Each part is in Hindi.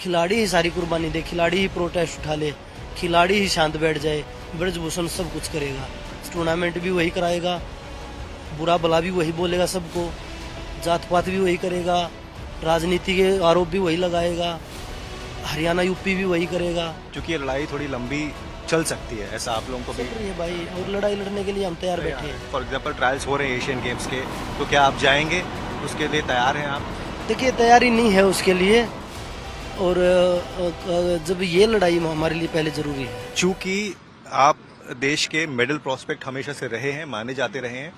खिलाड़ी ही सारी कुर्बानी दे, खिलाड़ी ही प्रोटेस्ट उठा ले, खिलाड़ी ही शांत बैठ जाए, ब्रजभूषण सब कुछ करेगा। टूर्नामेंट भी वही कराएगा, बुरा भला भी वही बोलेगा सबको, जात पात भी वही करेगा, राजनीति के आरोप भी वही लगाएगा, हरियाणा यूपी भी वही करेगा। क्योंकि ये लड़ाई थोड़ी लंबी चल सकती है, ऐसा आप लोगों को भी चल रही है भाई, और लड़ाई लड़ने के लिए हम तैयार बैठे हैं। फॉर एग्जाम्पल ट्रायल्स हो रहे हैं एशियन गेम्स के, तो क्या आप जाएंगे, उसके लिए तैयार हैं आप? देखिए, तैयारी नहीं है उसके लिए, और जब ये लड़ाई हमारे लिए पहले जरूरी है। चूंकि आप देश के मेडल प्रोस्पेक्ट हमेशा से रहे हैं, माने जाते रहे हैं,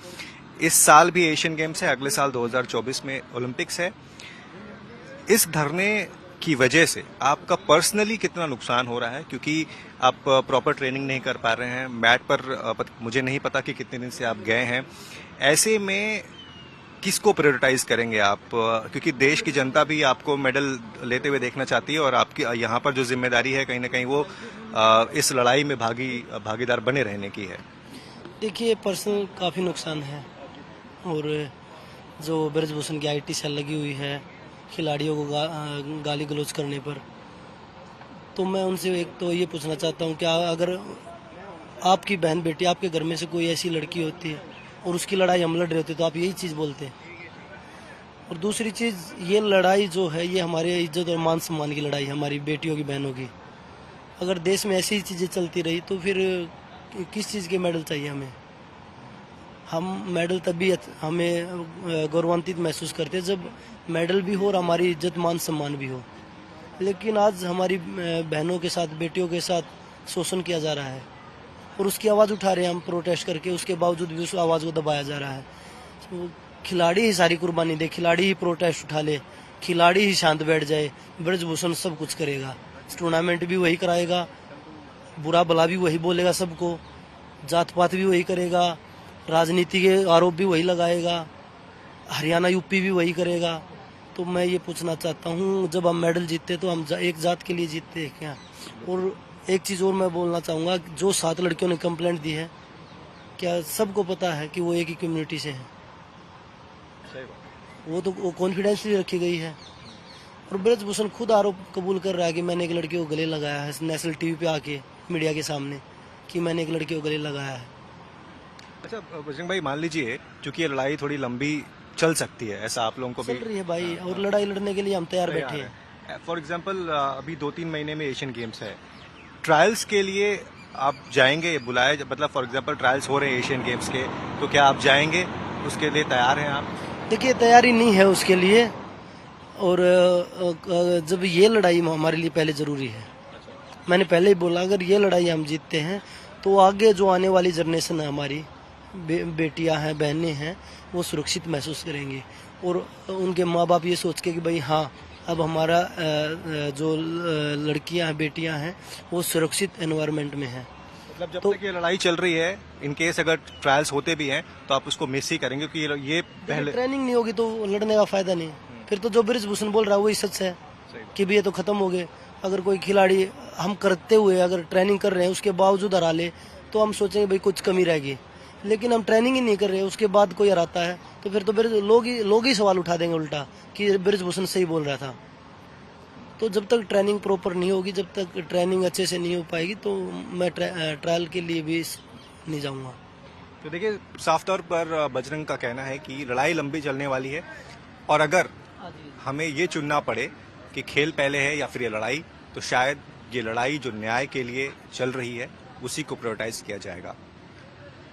इस साल भी एशियन गेम्स है, अगले साल 2024 में ओलंपिक्स है। इस धरने की वजह से आपका पर्सनली कितना नुकसान हो रहा है? क्योंकि आप प्रॉपर ट्रेनिंग नहीं कर पा रहे हैं मैट पर, मुझे नहीं पता कि कितने दिन से आप गए हैं। ऐसे में किसको प्रायोरिटाइज करेंगे आप? क्योंकि देश की जनता भी आपको मेडल लेते हुए देखना चाहती है, और आपकी यहाँ पर जो जिम्मेदारी है कहीं ना कहीं वो इस लड़ाई में भागीदार बने रहने की है। देखिए, पर्सनल काफ़ी नुकसान है, और जो ब्रजभूषण की IT सेल लगी हुई है खिलाड़ियों को गाली गलौज करने पर, तो मैं उनसे एक तो ये पूछना चाहता हूँ, क्या अगर आपकी बहन बेटी आपके घर में से कोई ऐसी लड़की होती है और उसकी लड़ाई हम लड़ रहे होते तो आप यही चीज़ बोलते? और दूसरी चीज़, ये लड़ाई जो है ये हमारे इज्जत और मान सम्मान की लड़ाई है, हमारी बेटियों की, बहनों की। अगर देश में ऐसी ही चीज़ें चलती रही तो फिर किस चीज़ के मेडल चाहिए हमें? हम मेडल तभी हमें गौरवान्वित महसूस करते हैं जब मेडल भी हो और हमारी इज्जत मान सम्मान भी हो। लेकिन आज हमारी बहनों के साथ, बेटियों के साथ शोषण किया जा रहा है, और उसकी आवाज़ उठा रहे हैं हम प्रोटेस्ट करके, उसके बावजूद भी उस आवाज़ को दबाया जा रहा है। तो खिलाड़ी ही सारी कुर्बानी दे, खिलाड़ी ही प्रोटेस्ट उठा ले, खिलाड़ी ही शांत बैठ जाए, ब्रजभूषण सब कुछ करेगा। टूर्नामेंट भी वही कराएगा, बुरा भला भी वही बोलेगा सबको, जात पात भी वही करेगा, राजनीति के आरोप भी वही लगाएगा, हरियाणा यूपी भी वही करेगा। तो मैं ये पूछना चाहता हूँ, जब हम मेडल जीतते तो हम एक जात के लिए जीतते हैं क्या? और एक चीज़ और मैं बोलना चाहूँगा, जो 7 लड़कियों ने कंप्लेंट दी है, क्या सबको पता है कि वो एक ही कम्युनिटी से हैं? वो तो कॉन्फिडेंसली रखी गई है। और ब्रजभूषण खुद आरोप कबूल कर रहा है कि मैंने एक लड़की को गले लगाया है, नेशनल TV पे आके मीडिया के सामने, कि मैंने एक लड़की को गले लगाया है। अच्छा बजरंग भाई, मान लीजिए क्योंकि ये लड़ाई थोड़ी लंबी चल सकती है, ऐसा आप लोगों को भी चल रही है भाई, और लड़ाई लड़ने के लिए हम तैयार बैठे हैं। फॉर एग्जाम्पल अभी 2-3 महीने में एशियन गेम्स है, ट्रायल्स के लिए आप जाएंगे? बुलाए, मतलब फॉर एग्जाम्पल ट्रायल्स हो रहे हैं एशियन गेम्स के, तो क्या आप जाएंगे, उसके लिए तैयार हैं आप? देखिए, तैयारी नहीं है उसके लिए, और जब ये लड़ाई हमारे लिए पहले जरूरी है। मैंने पहले ही बोला, अगर ये लड़ाई हम जीतते हैं तो आगे जो आने वाली जनरेशन है हमारी, बेटियां हैं, बहनें हैं, वो सुरक्षित महसूस करेंगी, और उनके माँ बाप ये सोच के कि भाई हाँ, अब हमारा जो लड़कियां हैं, बेटियां हैं, वो सुरक्षित एनवायरनमेंट में हैं। मतलब जब तक ये लड़ाई चल रही है, इन केस अगर ट्रायल्स होते भी हैं तो आप उसको मिस ही करेंगे, क्योंकि ये पहले ट्रेनिंग नहीं होगी तो लड़ने का फायदा नहीं। फिर तो जो ब्रजभूषण बोल रहा है वही सच है कि भी ये तो खत्म हो गए। अगर कोई खिलाड़ी हम करते हुए अगर ट्रेनिंग कर रहे हैं उसके बावजूद हरा ले तो हम सोचेंगे भाई कुछ कमी रहेगी, लेकिन हम ट्रेनिंग ही नहीं कर रहे हैं, उसके बाद कोई हराता है तो फिर तो लोग ही सवाल उठा देंगे उल्टा कि ब्रजभूषण सही बोल रहा था। तो जब तक ट्रेनिंग प्रॉपर नहीं होगी, जब तक ट्रेनिंग अच्छे से नहीं हो पाएगी, तो मैं ट्रायल के लिए भी नहीं जाऊंगा। तो देखिए, साफ तौर पर बजरंग का कहना है कि लड़ाई लंबी चलने वाली है, और अगर हमें ये चुनना पड़े कि खेल पहले है या फिर ये लड़ाई, तो शायद ये लड़ाई जो न्याय के लिए चल रही है उसी को प्रायोरिटाइज किया जाएगा।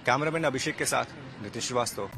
कैमरामैन अभिषेक के साथ नितिन श्रीवास्तव।